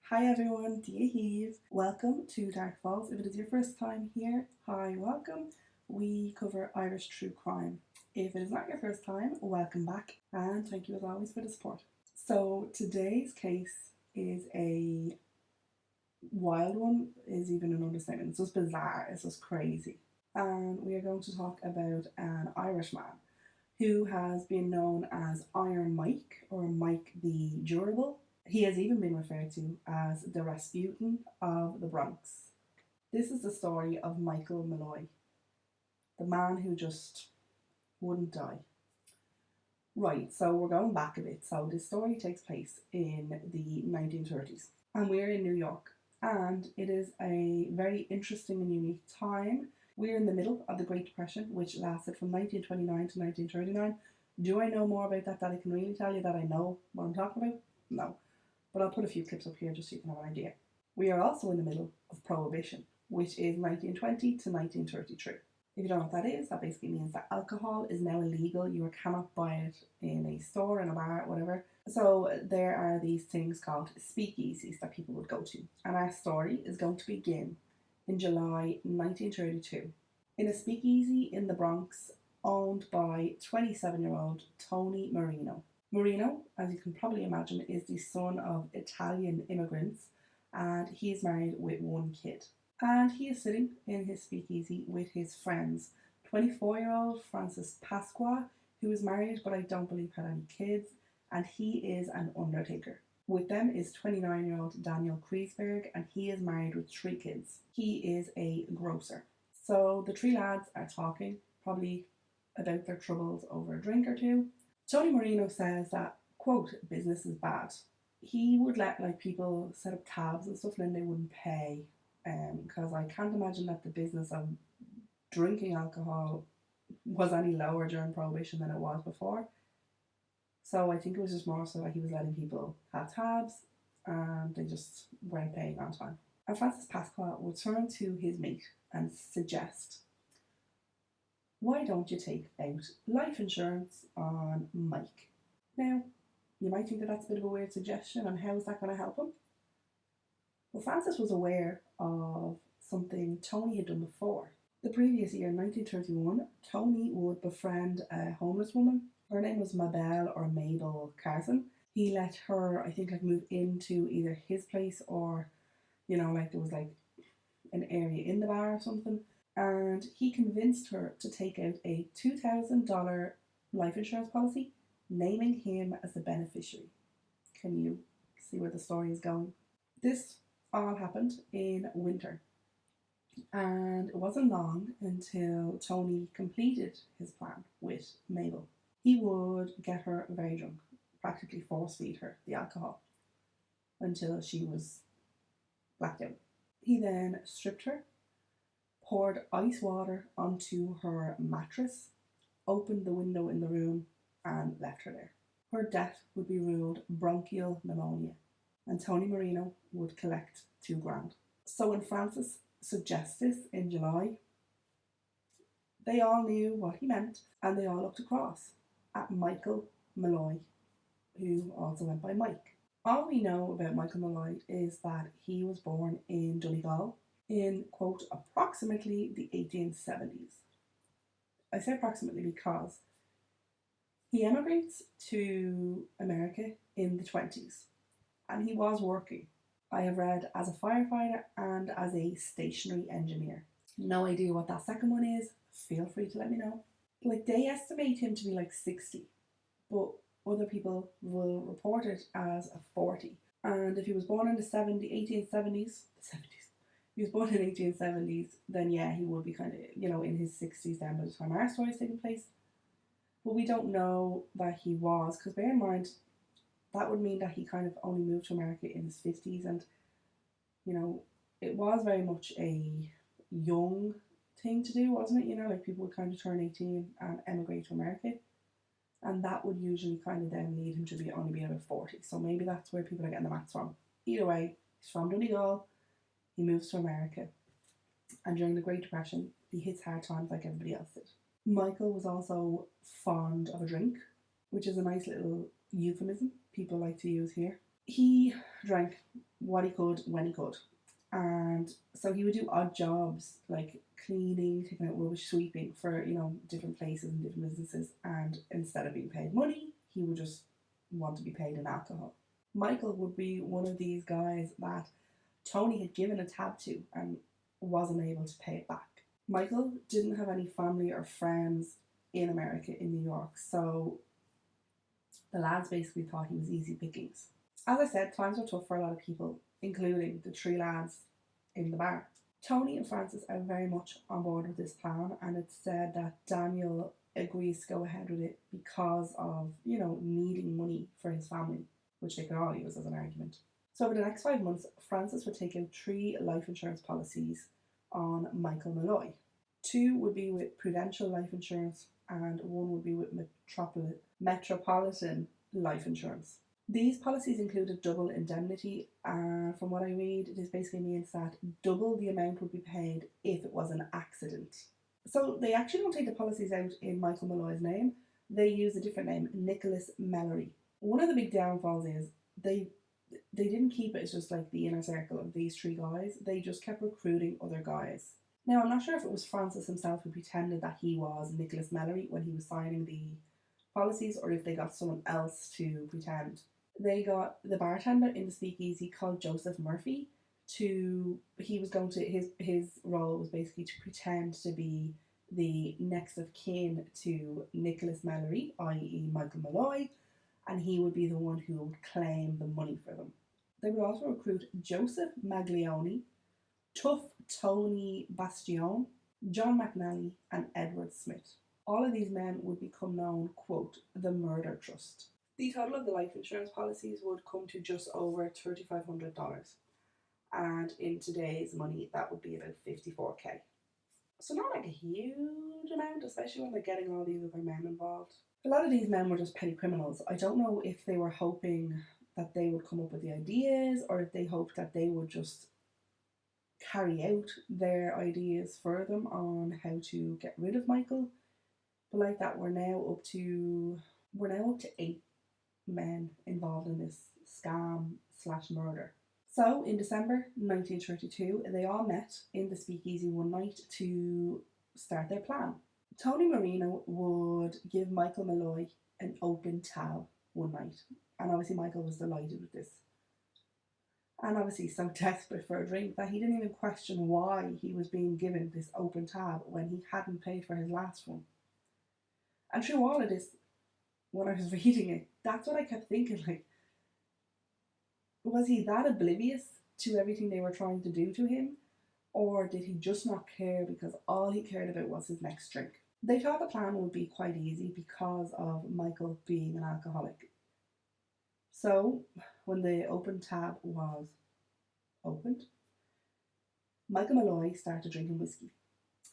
Hi everyone, Dia Heave. Welcome to Dark Falls. If it is your first time here, hi, welcome. We cover Irish true crime. If it is not your first time, welcome back and thank you as always for the support. So today's case is a wild one, is even an understatement. It's just bizarre, it's just crazy. And we are going to talk about an Irishman who has been known as Iron Mike or Mike the Durable. He has even been referred to as the Rasputin of the Bronx. This is the story of Michael Malloy, the man who just wouldn't die. Right, so we're going back a bit. So this story takes place in the 1930s, and we're in New York. And it is a very interesting and unique time. We're in the middle of the Great Depression, which lasted from 1929 to 1939. Do I know more about that I can really tell you that I know what I'm talking about? No. But I'll put a few clips up here just so you can have an idea. We are also in the middle of prohibition, which is 1920 to 1933. If you don't know what that is, that basically means that alcohol is now illegal. You cannot buy it in a store, in a bar, whatever. So there are these things called speakeasies that people would go to. And our story is going to begin in July 1932 in a speakeasy in the Bronx owned by 27-year-old Tony Marino. Marino, as you can probably imagine, is the son of Italian immigrants and he is married with one kid. And he is sitting in his speakeasy with his friends, 24-year-old Francis Pasqua, who is married but I don't believe had any kids, and he is an undertaker. With them is 29-year-old Daniel Kreisberg, and he is married with 3 kids. He is a grocer. So the 3 lads are talking, probably about their troubles over a drink or two. Tony Marino says that, quote, business is bad. He would let people set up tabs and stuff and then they wouldn't pay. Because I can't imagine that the business of drinking alcohol was any lower during Prohibition than it was before. So I think it was just more so that he was letting people have tabs and they just weren't paying on time. And Francis Pasqua would turn to his mate and suggest, why don't you take out life insurance on Mike? Now, you might think that that's a bit of a weird suggestion, and how is that going to help him? Well, Francis was aware of something Tony had done before. The previous year, 1931, Tony would befriend a homeless woman. Her name was Mabel Carson. He let her, I think, move into either his place or, there was an area in the bar or something. And he convinced her to take out a $2,000 life insurance policy, naming him as the beneficiary. Can you see where the story is going? This all happened in winter, and it wasn't long until Tony completed his plan with Mabel. He would get her very drunk, practically force feed her the alcohol until she was blacked out. He then stripped her, poured ice water onto her mattress, opened the window in the room and left her there. Her death would be ruled bronchial pneumonia, and Tony Marino would collect $2,000. So when Francis suggests this in July, they all knew what he meant and they all looked across at Michael Malloy, who also went by Mike. All we know about Michael Malloy is that he was born in Donegal in, quote, approximately the 1870s. I say approximately because he emigrates to America in the 20s and he was working, I have read, as a firefighter and as a stationary engineer. No idea what that second one is. Feel free to let me know. They estimate him to be 60, but other people will report it as a 40. And if he was born in the 1870s, he was born in the 1870s, then yeah, he would be kind of, in his 60s then by the time our story is taking place. But we don't know that he was, because bear in mind, that would mean that he kind of only moved to America in his 50s, and it was very much a young thing to do, wasn't it? People would kind of turn 18 and emigrate to America, and that would usually kind of then lead him to only be about 40. So maybe that's where people are getting the maths from. Either way, he's from Donegal, he moves to America, and during the Great Depression, he hits hard times like everybody else did. Michael was also fond of a drink, which is a nice little euphemism people like to use here. He drank what he could when he could. And so he would do odd jobs like cleaning, taking out rubbish, sweeping for, different places and different businesses. And instead of being paid money, he would just want to be paid in alcohol. Michael would be one of these guys that Tony had given a tab to and wasn't able to pay it back. Michael didn't have any family or friends in America, in New York, so the lads basically thought he was easy pickings. As I said, times were tough for a lot of people, including the three lads in the bar. Tony and Francis are very much on board with this plan, and it's said that Daniel agrees to go ahead with it because of, needing money for his family, which they could all use as an argument. So over the next 5 months, Francis would take out 3 life insurance policies on Michael Malloy. 2 would be with Prudential Life Insurance and 1 would be with Metropolitan Life Insurance. These policies included double indemnity, and from what I read, this basically means that double the amount would be paid if it was an accident. So they actually don't take the policies out in Michael Malloy's name, they use a different name, Nicholas Mallory. One of the big downfalls is they didn't keep it as just like the inner circle of these 3 guys, they just kept recruiting other guys. Now, I'm not sure if it was Francis himself who pretended that he was Nicholas Mallory when he was signing the policies, or if they got someone else to pretend. They got the bartender in the speakeasy called Joseph Murphy his role was basically to pretend to be the next of kin to Nicholas Mallory, i.e. Michael Malloy, and he would be the one who would claim the money for them. They would also recruit Joseph Maglione, Tough Tony Bastione, John McNally, and Edward Smith. All of these men would become known, quote, the Murder Trust. The total of the life insurance policies would come to just over $3,500. And in today's money, that would be about $54,000. So not like a huge amount, especially when they're getting all these other men involved. A lot of these men were just petty criminals. I don't know if they were hoping that they would come up with the ideas or if they hoped that they would just carry out their ideas for them on how to get rid of Michael. But like that, we're now up to 8 men involved in this scam/murder. So in December 1932, they all met in the speakeasy one night to start their plan. Tony Marino would give Michael Malloy an open tab one night, and obviously Michael was delighted with this. And obviously so desperate for a drink that he didn't even question why he was being given this open tab when he hadn't paid for his last one. And through all of this, when I was reading it, that's what I kept thinking, like, was he that oblivious to everything they were trying to do to him? Or did he just not care because all he cared about was his next drink? They thought the plan would be quite easy because of Michael being an alcoholic. So, when the open tab was opened, Michael Malloy started drinking whiskey.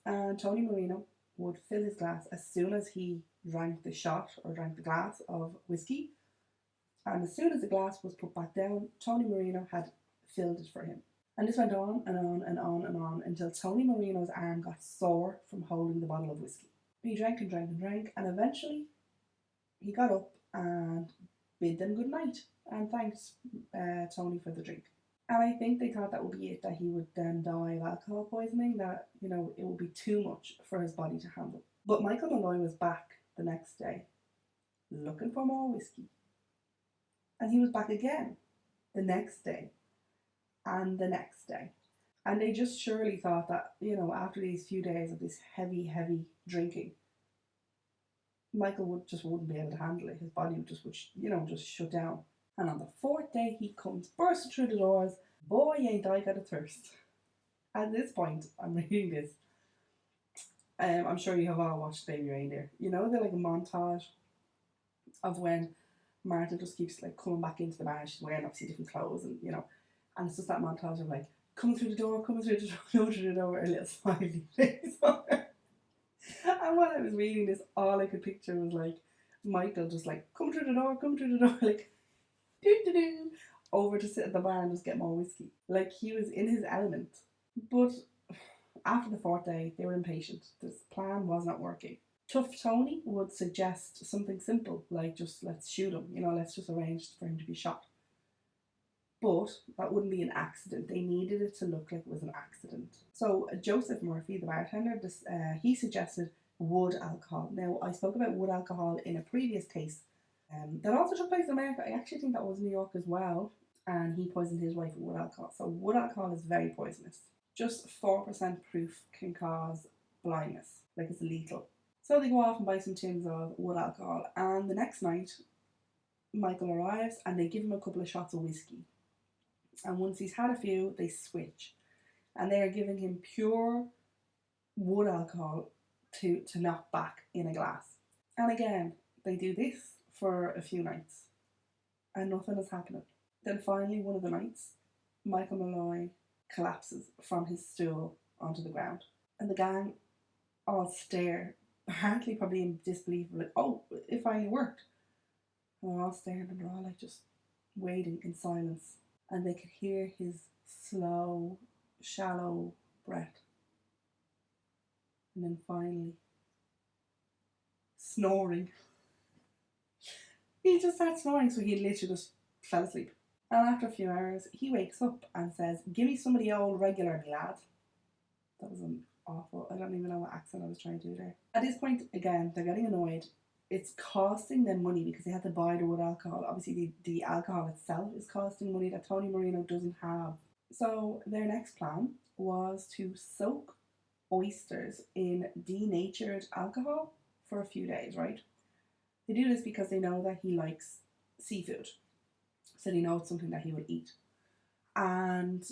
And Tony Marino would fill his glass as soon as he drank the shot or drank the glass of whiskey. And as soon as the glass was put back down, Tony Marino had filled it for him. And this went on and on and on and on until Tony Marino's arm got sore from holding the bottle of whiskey. He drank and drank and drank, and eventually he got up and bid them good night and thanked Tony for the drink. And I think they thought that would be it, that he would then die of alcohol poisoning, that, it would be too much for his body to handle. But Michael Malloy was back the next day, looking for more whiskey. And he was back again the next day and the next day. And they just surely thought that, after these few days of this heavy, heavy drinking, Michael wouldn't be able to handle it. His body would just shut down. And on the 4th day, he comes bursting through the doors. Boy, ain't I got a thirst. At this point, I'm reading this. I'm sure you have all watched Baby Reindeer. They're like a montage of when Martha just keeps like coming back into the bar. She's wearing obviously different clothes, and and it's just that montage of like coming through the door, a little smiley face on her. And when I was reading this, all I could picture was like Michael just like come through the door, like do over to sit at the bar and just get more whiskey. Like he was in his element. But after the 4th day, they were impatient. This plan was not working. Tough Tony would suggest something simple, like just let's shoot him, let's just arrange for him to be shot. But that wouldn't be an accident. They needed it to look like it was an accident. So Joseph Murphy, the bartender, he suggested wood alcohol. Now, I spoke about wood alcohol in a previous case that also took place in America. I actually think that was New York as well. And he poisoned his wife with wood alcohol. So wood alcohol is very poisonous. Just 4% proof can cause blindness, like it's lethal. So they go off and buy some tins of wood alcohol, and the next night, Michael arrives and they give him a couple of shots of whiskey. And once he's had a few, they switch, and they are giving him pure wood alcohol to knock back in a glass. And again, they do this for a few nights, and nothing is happening. Then finally, one of the nights, Michael Malloy collapses from his stool onto the ground, and the gang all stare, partly probably in disbelief, like, oh, it finally worked. And they're all staring and they're all like just waiting in silence. And they could hear his slow, shallow breath. And then finally, snoring. He just starts snoring, so he literally just fell asleep. And after a few hours, he wakes up and says, "Give me some of the old regular, me lad." That was an awful, I don't even know what accent I was trying to do there. At this point, again, they're getting annoyed. It's costing them money because they had to buy the wood alcohol. Obviously, the alcohol itself is costing money that Tony Marino doesn't have. So their next plan was to soak oysters in denatured alcohol for a few days, right? They do this because they know that he likes seafood. So they know it's something that he would eat. And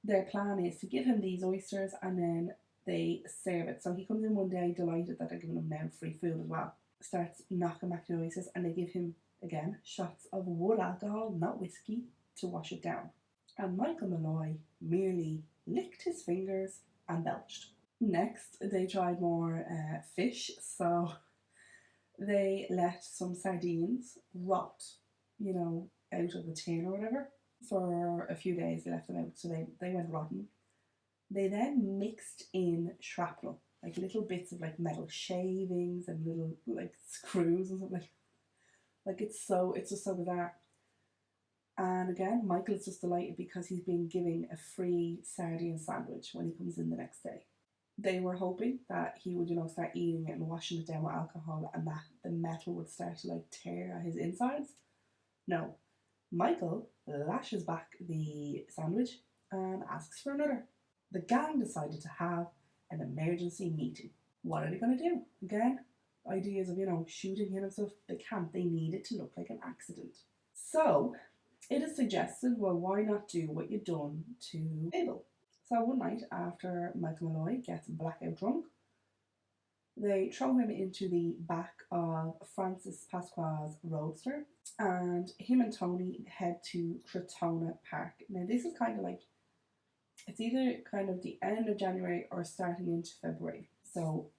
their plan is to give him these oysters and then they serve it. So he comes in one day delighted that they're giving him now free food as well. Starts knocking back the oysters and they give him, again, shots of wood alcohol, not whiskey, to wash it down. And Michael Malloy merely licked his fingers and belched. Next, they tried more fish. So they let some sardines rot, out of the tin or whatever. For a few days they left them out, so they went rotten. They then mixed in shrapnel, like little bits of like metal shavings and little like screws and something. Like it's just so bizarre. And again, Michael is just delighted because he's been giving a free sardine sandwich when he comes in the next day. They were hoping that he would, start eating it and washing it down with alcohol and that the metal would start to like tear at his insides. No. Michael lashes back the sandwich and asks for another. The gang decided to have an emergency meeting. What are they going to do? Again, ideas of, shooting him and stuff. They can't. They need it to look like an accident. So it is suggested, well, why not do what you've done to Abel? So one night after Michael Malloy gets blackout drunk, they throw him into the back of Francis Pasqua's roadster and him and Tony head to Crotona Park. Now this is kind of like, it's either kind of the end of January or starting into February, so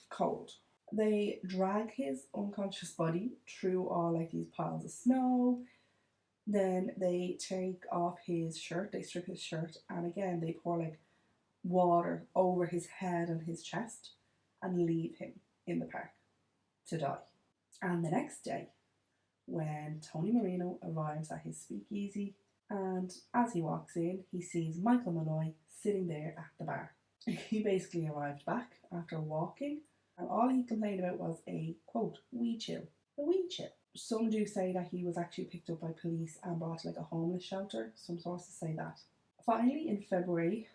cold. They drag his unconscious body through all like these piles of snow. Then they take off his shirt, they strip his shirt, and again they pour like water over his head and his chest and leave him in the park to die. And the next day, when Tony Marino arrives at his speakeasy, and as he walks in, he sees Michael Malloy sitting there at the bar. He basically arrived back after walking, and all he complained about was a, quote, wee chill. A wee chill. Some do say that he was actually picked up by police and brought to like a homeless shelter. Some sources say that. Finally, in February,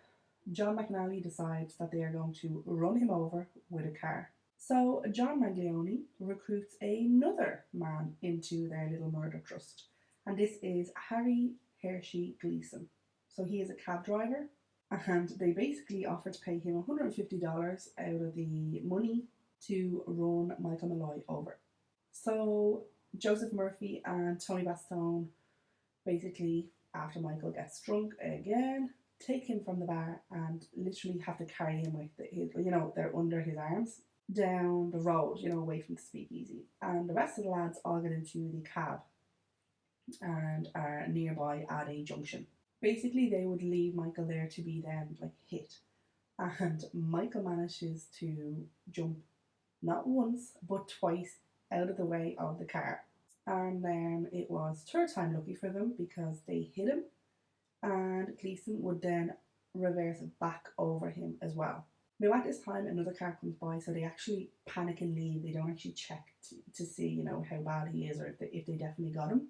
John McNally decides that they are going to run him over with a car. So John Maglione recruits another man into their little murder trust, and this is Harry Hershey Gleason. So he is a cab driver, and they basically offer to pay him $150 out of the money to run Michael Malloy over. So Joseph Murphy and Tony Bastone basically, after Michael gets drunk again, take him from the bar and literally have to carry him with his, they're under his arms down the road, away from the speakeasy. And the rest of the lads all get into the cab and are nearby at a junction. Basically, they would leave Michael there to be then like hit. And Michael manages to jump not once but twice out of the way of the car. And then it was third time lucky for them because they hit him and Gleason would then reverse back over him as well. Now at this time another car comes by, so they actually panic and leave. They don't actually check to see, how bad he is or if they definitely got him.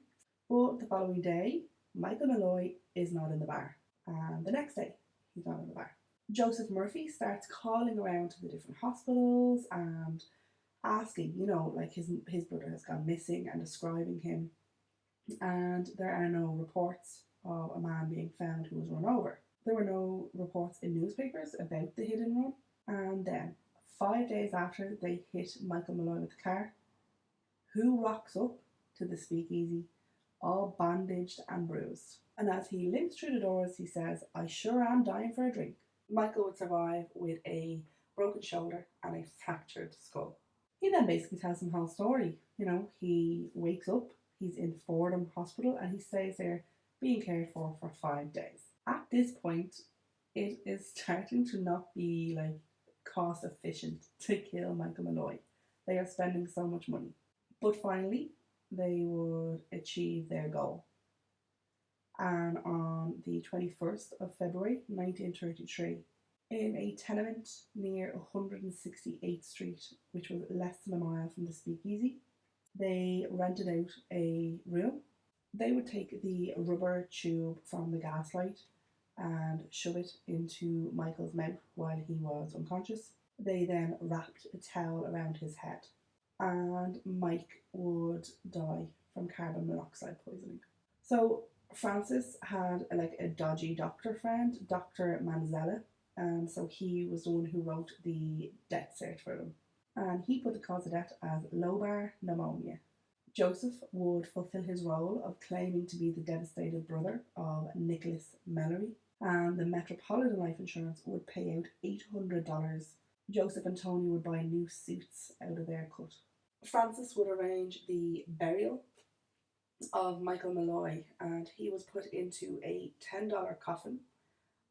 But the following day, Michael Malloy is not in the bar. And the next day, he's not in the bar. Joseph Murphy starts calling around to the different hospitals and asking, like his brother has gone missing and describing him. And there are no reports of a man being found who was run over. There were no reports in newspapers about the hit and run. And then, 5 days after they hit Michael Malloy with the car, who rocks up to the speakeasy, all bandaged and bruised? And as he limps through the doors, he says, "I sure am dying for a drink." Michael would survive with a broken shoulder and a fractured skull. He then basically tells them the whole story. He wakes up, he's in Fordham Hospital, and he stays there being cared for 5 days. At this point, it is starting to not be like cost efficient to kill Michael Malloy. They are spending so much money. But finally, they would achieve their goal. And on the 21st of February 1933, in a tenement near 168th Street, which was less than a mile from the speakeasy, they rented out a room. They would take the rubber tube from the gaslight and shove it into Michael's mouth while he was unconscious. They then wrapped a towel around his head, and Mike would die from carbon monoxide poisoning. So Francis had a dodgy doctor friend, Dr. Manzella, and so he was the one who wrote the death cert for them. And he put the cause of death as lobar pneumonia. Joseph would fulfill his role of claiming to be the devastated brother of Nicholas Malloy, and the Metropolitan Life Insurance would pay out $800. Joseph and Tony would buy new suits out of their cut. Francis would arrange the burial of Michael Malloy, and he was put into a $10 coffin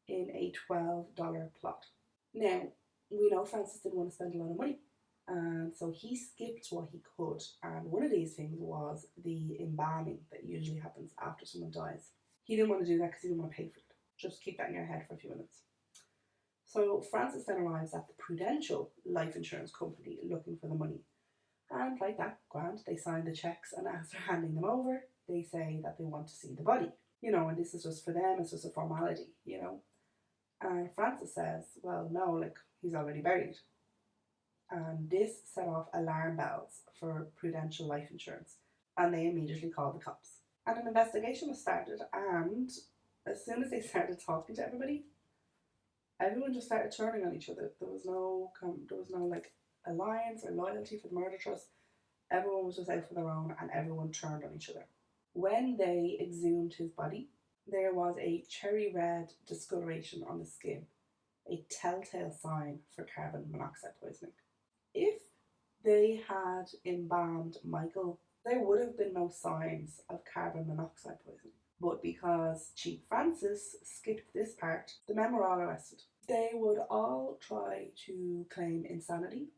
in a $12 plot. Now, we know Francis didn't want to spend a lot of money, and so he skipped what he could, and one of these things was the embalming that usually happens after someone dies. He didn't want to do that because he didn't want to pay for it. Just keep that in your head for a few minutes. So Francis then arrives at the Prudential Life Insurance Company looking for the money. And like that, grand, they sign the checks, and as they're handing them over, they say that they want to see the body. And this is just for them, it's just a formality, And Francis says, well, no, he's already buried. And this set off alarm bells for Prudential Life Insurance, and they immediately called the cops. And an investigation was started, and as soon as they started talking to everybody, everyone just started turning on each other. There was no alliance or loyalty for the murder trust. Everyone was just out for their own, and everyone turned on each other. When they exhumed his body, there was a cherry red discoloration on the skin, a telltale sign for carbon monoxide poisoning. If they had embalmed Michael, there would have been no signs of carbon monoxide poisoning. But because Chief Francis skipped this part, the men were all arrested. They would all try to claim insanity,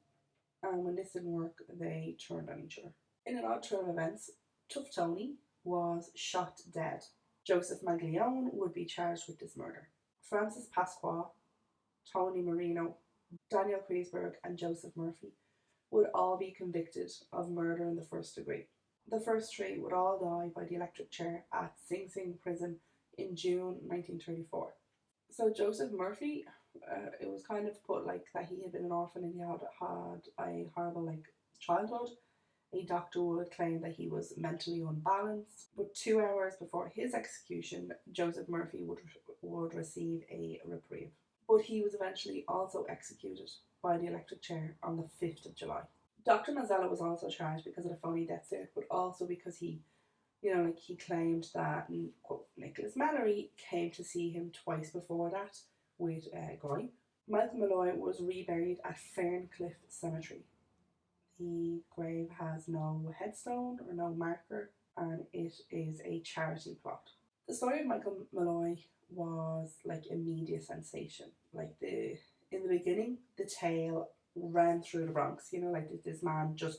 and when this didn't work, they turned on each other. In an odd turn of events, Tough Tony was shot dead. Joseph Maglione would be charged with this murder. Francis Pasqua, Tony Marino, Daniel Kreisberg, and Joseph Murphy would all be convicted of murder in the first degree. The first three would all die by the electric chair at Sing Sing prison in June 1934. So Joseph Murphy, it was kind of put that he had been an orphan and he had a horrible childhood. A doctor would claim that he was mentally unbalanced, but 2 hours before his execution, Joseph Murphy would receive a reprieve. But he was eventually also executed by the electric chair on the 5th of July. Dr. Mazzella was also charged because of the phony death cert, but also because he claimed that, quote, Nicholas Malloy came to see him twice before that with gripe. Michael Malloy was reburied at Ferncliff Cemetery. The grave has no headstone or no marker, and it is a charity plot. The story of Michael Malloy was a media sensation. In the beginning, the tale ran through the Bronx. This man just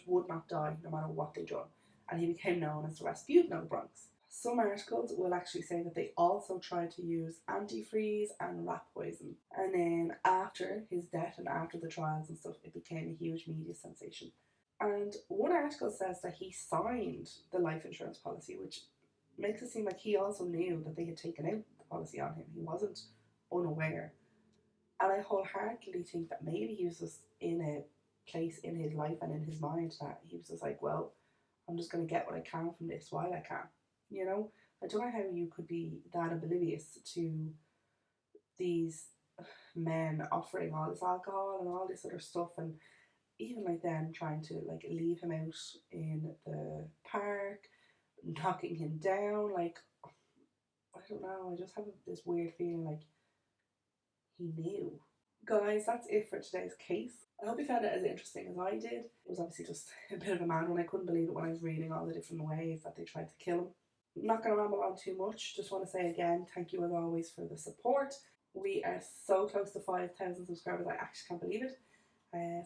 would not die no matter what they done, and he became known as the Rasputin of the Bronx. Some articles will actually say that they also tried to use antifreeze and rat poison. And then after his death and after the trials and stuff, it became a huge media sensation. And one article says that he signed the life insurance policy, which makes it seem like he also knew that they had taken out the policy on him. He wasn't unaware. And I wholeheartedly think that maybe he was just in a place in his life and in his mind that he was just like, well, I'm just going to get what I can from this while I can. You know, I don't know how you could be that oblivious to these men offering all this alcohol and all this other stuff, and even like them trying to like leave him out in the park, knocking him down. Like, I don't know, I just have this weird feeling like he knew. Guys, that's it for today's case. I hope you found it as interesting as I did. It was obviously just a bit of a mad one. I couldn't believe it when I was reading all the different ways that they tried to kill him. I'm not going to ramble on too much. Just want to say again, thank you as always for the support. We are so close to 5,000 subscribers. I actually can't believe it.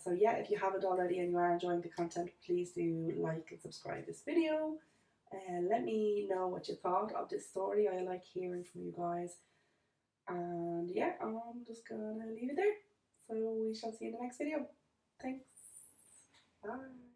So yeah, if you haven't already and you are enjoying the content, please do like and subscribe this video. Let me know what you thought of this story. I like hearing from you guys. And yeah, I'm just gonna leave it there. So we shall see you in the next video. Thanks. Bye.